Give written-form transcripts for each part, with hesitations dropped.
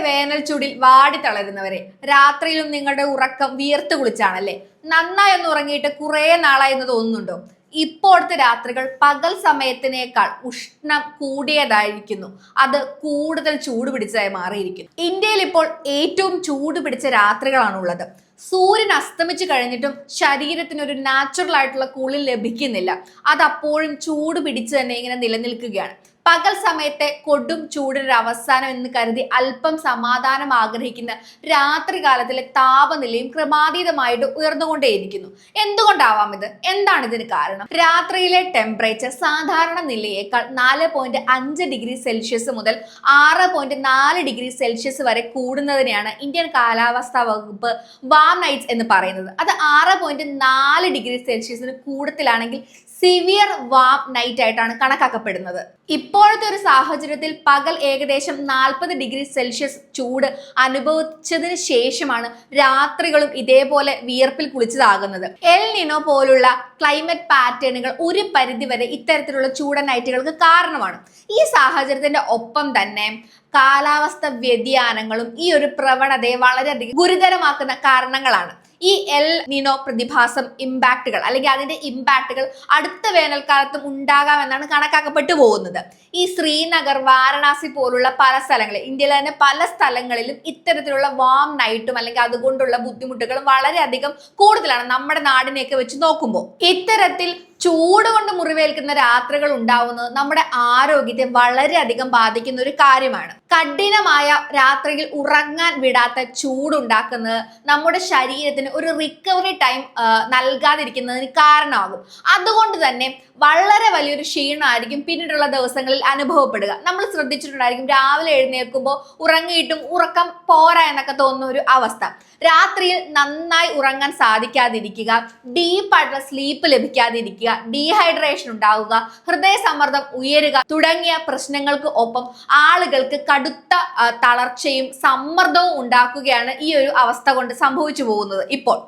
വേനൽ ചൂടിൽ വാടി തളരുന്നവരെ, രാത്രിയിലും നിങ്ങളുടെ ഉറക്കം വിയർത്ത് കുളിച്ചാണല്ലേ? നന്നായി ഒന്ന് ഉറങ്ങിയിട്ട് കുറെ നാളായി എന്ന് തോന്നുന്നുണ്ടോ? ഇപ്പോഴത്തെ രാത്രികൾ പകൽ സമയത്തിനേക്കാൾ ഉഷ്ണം കൂടിയതായിരിക്കുന്നു. അത് കൂടുതൽ ചൂട് പിടിച്ചതായി മാറിയിരിക്കുന്നു. ഇന്ത്യയിൽ ഇപ്പോൾ ഏറ്റവും ചൂട് പിടിച്ച രാത്രികളാണുള്ളത്. സൂര്യൻ അസ്തമിച്ചു കഴിഞ്ഞിട്ടും ശരീരത്തിന് ഒരു നാച്ചുറൽ ആയിട്ടുള്ള കൂളിൽ ലഭിക്കുന്നില്ല. അത് അപ്പോഴും ചൂട് പിടിച്ച് തന്നെ ഇങ്ങനെ നിലനിൽക്കുകയാണ്. പകൽ സമയത്തെ കൊടും ചൂടിനൊരു അവസാനം എന്ന് കരുതി അല്പം സമാധാനം ആഗ്രഹിക്കുന്ന രാത്രി കാലത്തിലെ താപനിലയും ക്രമാതീതമായിട്ട് ഉയർന്നുകൊണ്ടേയിരിക്കുന്നു. എന്തുകൊണ്ടാവാം ഇത്? എന്താണ് ഇതിന് കാരണം? രാത്രിയിലെ ടെമ്പറേച്ചർ സാധാരണ നിലയേക്കാൾ 4.5 ഡിഗ്രി സെൽഷ്യസ് മുതൽ 6.4 ഡിഗ്രി സെൽഷ്യസ് വരെ കൂടുന്നതിനെയാണ് ഇന്ത്യൻ കാലാവസ്ഥാ വകുപ്പ് വാം നൈറ്റ്സ് എന്ന് പറയുന്നത്. അത് 6.4 ഡിഗ്രി സെൽഷ്യസിന് കൂടുതലാണെങ്കിൽ സിവിയർ വാം നൈറ്റ് ആയിട്ടാണ് കണക്കാക്കപ്പെടുന്നത്. ഇപ്പോഴത്തെ ഒരു സാഹചര്യത്തിൽ പകൽ ഏകദേശം 40 ഡിഗ്രി സെൽഷ്യസ് ചൂട് അനുഭവിച്ചതിന് ശേഷമാണ് രാത്രികളും ഇതേപോലെ വിയർപ്പിൽ കുളിച്ചതാകുന്നത്. എൽ നിനോ പോലുള്ള ക്ലൈമറ്റ് പാറ്റേണുകൾ ഒരു പരിധിവരെ ഇത്തരത്തിലുള്ള ചൂടൻ നൈറ്റുകൾക്ക് കാരണമാണ്. ഈ സാഹചര്യത്തിന്റെ ഒപ്പം തന്നെ കാലാവസ്ഥ വ്യതിയാനങ്ങളും ഈ ഒരു പ്രവണതയെ വളരെയധികം ഗുരുതരമാക്കുന്ന കാരണങ്ങളാണ്. ഈ എൽ നിനോ പ്രതിഭാസം ഇമ്പാക്റ്റുകൾ അല്ലെങ്കിൽ അതിന്റെ ഇമ്പാക്റ്റുകൾ അടുത്ത വേനൽക്കാലത്തും ഉണ്ടാകാമെന്നാണ് കണക്കാക്കപ്പെട്ടു പോകുന്നത്. ഈ ശ്രീനഗർ, വാരണാസി പോലുള്ള പല സ്ഥലങ്ങളിൽ, ഇന്ത്യയിലെ തന്നെ പല സ്ഥലങ്ങളിലും ഇത്തരത്തിലുള്ള വാം നൈറ്റും അല്ലെങ്കിൽ അതുകൊണ്ടുള്ള ബുദ്ധിമുട്ടുകളും വളരെയധികം കൂടുതലാണ് നമ്മുടെ നാടിനെയൊക്കെ വെച്ച് നോക്കുമ്പോൾ. ഇത്തരത്തിൽ ചൂട് കൊണ്ട് മുറിവേൽക്കുന്ന രാത്രികൾ ഉണ്ടാവുന്നത് നമ്മുടെ ആരോഗ്യത്തെ വളരെയധികം ബാധിക്കുന്ന ഒരു കാര്യമാണ്. കഠിനമായ രാത്രിയിൽ ഉറങ്ങാൻ വിടാത്ത ചൂടുണ്ടാക്കുന്നത് നമ്മുടെ ശരീരത്തിന് ഒരു റിക്കവറി ടൈം നൽകാതിരിക്കുന്നതിന് കാരണമാകും. അതുകൊണ്ട് തന്നെ വളരെ വലിയൊരു ക്ഷീണമായിരിക്കും പിന്നീടുള്ള ദിവസങ്ങളിൽ അനുഭവപ്പെടുക. നമ്മൾ ശ്രദ്ധിച്ചിട്ടുണ്ടായിരിക്കും, രാവിലെ എഴുന്നേൽക്കുമ്പോൾ ഉറങ്ങിയിട്ടും ഉറക്കം പോരാ എന്നൊക്കെ തോന്നുന്ന ഒരു അവസ്ഥ. രാത്രിയിൽ നന്നായി ഉറങ്ങാൻ സാധിക്കാതിരിക്കുക, ഡീപ്പായിട്ടുള്ള സ്ലീപ്പ് ലഭിക്കാതിരിക്കുക, ഡീഹൈഡ്രേഷൻ ഉണ്ടാവുക, ഹൃദയ സമ്മർദ്ദം ഉയരുക തുടങ്ങിയ പ്രശ്നങ്ങൾക്ക് ഒപ്പം ആളുകൾക്ക് കടുത്ത തളർച്ചയും സമ്മർദ്ദവും ഉണ്ടാക്കുകയാണ് ഈ ഒരു അവസ്ഥ കൊണ്ട് സംഭവിച്ചു പോകുന്നത്. ഇപ്പോൾ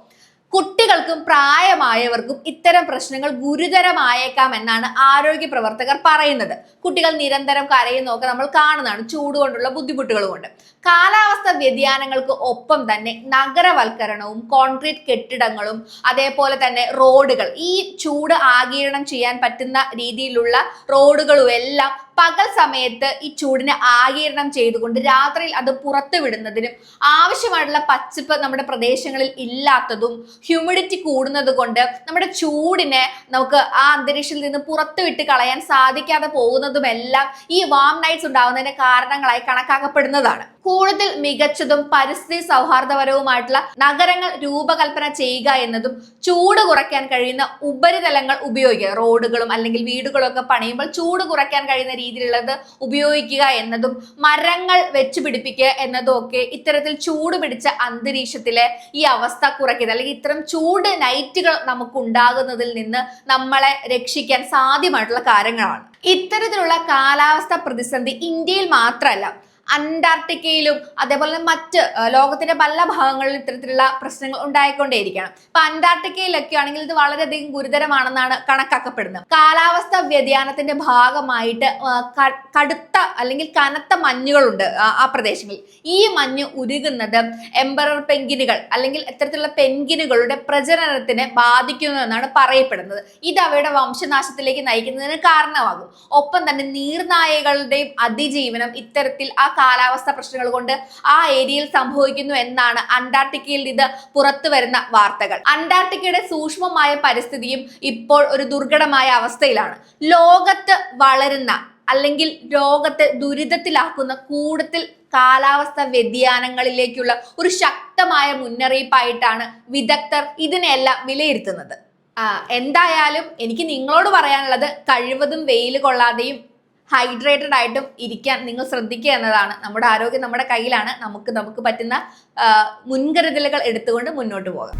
കുട്ടികൾക്കും പ്രായമായവർക്കും ഇത്തരം പ്രശ്നങ്ങൾ ഗുരുതരമായേക്കാം എന്നാണ് ആരോഗ്യ പ്രവർത്തകർ പറയുന്നത്. കുട്ടികൾ നിരന്തരം കരയുന്നതൊക്കെ നമ്മൾ കാണുന്നതാണ്, ചൂട് കൊണ്ടുള്ള ബുദ്ധിമുട്ടുകൾ കൊണ്ട്. കാലാവസ്ഥ വ്യതിയാനങ്ങൾക്ക് ഒപ്പം തന്നെ നഗരവൽക്കരണവും കോൺക്രീറ്റ് കെട്ടിടങ്ങളും അതേപോലെ തന്നെ റോഡുകൾ, ഈ ചൂട് ആഗിരണം ചെയ്യാൻ പറ്റുന്ന രീതിയിലുള്ള റോഡുകളും എല്ലാം പകൽ സമയത്ത് ഈ ചൂടിനെ ആഗിരണം ചെയ്തുകൊണ്ട് രാത്രിയിൽ അത് പുറത്തു വിടുന്നതിനും ആവശ്യമായിട്ടുള്ള പച്ചപ്പ് നമ്മുടെ പ്രദേശങ്ങളിൽ ഇല്ലാത്തതും ഹ്യൂമിഡിറ്റി കൂടുന്നത് കൊണ്ട് നമ്മുടെ ചൂടിനെ നമുക്ക് ആ അന്തരീക്ഷത്തിൽ നിന്ന് പുറത്തു വിട്ട് കളയാൻ സാധിക്കാതെ പോകുന്നതുമെല്ലാം ഈ വാം നൈറ്റ്സ് ഉണ്ടാകുന്നതിന്റെ കാരണങ്ങളായി കണക്കാക്കപ്പെടുന്നതാണ്. കൂടുതൽ മികച്ചതും പരിസ്ഥിതി സൗഹാർദ്ദപരവുമായിട്ടുള്ള നഗരങ്ങൾ രൂപകൽപ്പന ചെയ്യുക എന്നതും ചൂട് കുറയ്ക്കാൻ കഴിയുന്ന ഉപരിതലങ്ങൾ ഉപയോഗിക്കുക, റോഡുകളും അല്ലെങ്കിൽ വീടുകളും ഒക്കെ പണിയുമ്പോൾ ചൂട് കുറയ്ക്കാൻ കഴിയുന്ന രീതിയിലുള്ളത് ഉപയോഗിക്കുക എന്നതും മരങ്ങൾ വെച്ച് പിടിപ്പിക്കുക എന്നതും ഒക്കെ ഇത്തരത്തിൽ ചൂട് പിടിച്ച അന്തരീക്ഷത്തിലെ ഈ അവസ്ഥ കുറയ്ക്കുന്നത് അല്ലെങ്കിൽ ഇത്തരം ചൂട് നൈറ്റുകൾ നമുക്ക് ഉണ്ടാകുന്നതിൽ നിന്ന് നമ്മളെ രക്ഷിക്കാൻ സാധ്യമായിട്ടുള്ള കാര്യങ്ങളാണ്. ഇത്തരത്തിലുള്ള കാലാവസ്ഥ പ്രതിസന്ധി ഇന്ത്യയിൽ മാത്രമല്ല, അന്റാർട്ടിക്കയിലും അതേപോലെ മറ്റ് ലോകത്തിന്റെ പല ഭാഗങ്ങളിലും ഇത്തരത്തിലുള്ള പ്രശ്നങ്ങൾ ഉണ്ടായിക്കൊണ്ടേയിരിക്കണം. ഇപ്പൊ അന്റാർട്ടിക്കയിലൊക്കെ ആണെങ്കിൽ ഇത് വളരെയധികം ഗുരുതരമാണെന്നാണ് കണക്കാക്കപ്പെടുന്നത്. കാലാവസ്ഥ വ്യതിയാനത്തിന്റെ ഭാഗമായിട്ട് കടുത്ത അല്ലെങ്കിൽ കനത്ത മഞ്ഞുകളുണ്ട് ആ പ്രദേശങ്ങളിൽ. ഈ മഞ്ഞ് ഉരുകുന്നത് എംപറർ പെൻഗിനുകൾ അല്ലെങ്കിൽ ഇത്തരത്തിലുള്ള പെൻഗിനുകളുടെ പ്രജനനത്തിനെ ബാധിക്കുന്നു എന്നാണ് പറയപ്പെടുന്നത്. ഇത് അവയുടെ വംശനാശത്തിലേക്ക് നയിക്കുന്നതിന് കാരണമാകും. ഒപ്പം തന്നെ നീർനായകളുടെയും അതിജീവനം ഇത്തരത്തിൽ ആ കാലാവസ്ഥ പ്രശ്നങ്ങൾ കൊണ്ട് ആ ഏരിയയിൽ സംഭവിക്കുന്നു എന്നാണ് അന്റാർട്ടിക്കയിൽ ഇത് പുറത്തു വരുന്ന വാർത്തകൾ. അന്റാർട്ടിക്കയുടെ സൂക്ഷ്മമായ പരിസ്ഥിതിയും ഇപ്പോൾ ഒരു ദുർഘടമായ അവസ്ഥയിലാണ്. ലോകത്ത് വളരുന്ന അല്ലെങ്കിൽ ലോകത്തെ ദുരിതത്തിലാക്കുന്ന കൂടുതൽ കാലാവസ്ഥ വ്യതിയാനങ്ങളിലേക്കുള്ള ഒരു ശക്തമായ മുന്നറിയിപ്പായിട്ടാണ് വിദഗ്ധർ ഇതിനെല്ലാം വിലയിരുത്തുന്നത്. എന്തായാലും എനിക്ക് നിങ്ങളോട് പറയാനുള്ളത്, കഴിവതും വെയിൽ കൊള്ളാതെയും ഹൈഡ്രേറ്റഡ് ആയിട്ടും ഇരിക്കാൻ നിങ്ങൾ ശ്രദ്ധിക്കുക എന്നതാണ്. നമ്മുടെ ആരോഗ്യം നമ്മുടെ കയ്യിലാണ്. നമുക്ക് പറ്റുന്ന മുൻകരുതലുകൾ എടുത്തുകൊണ്ട് മുന്നോട്ട് പോകാം.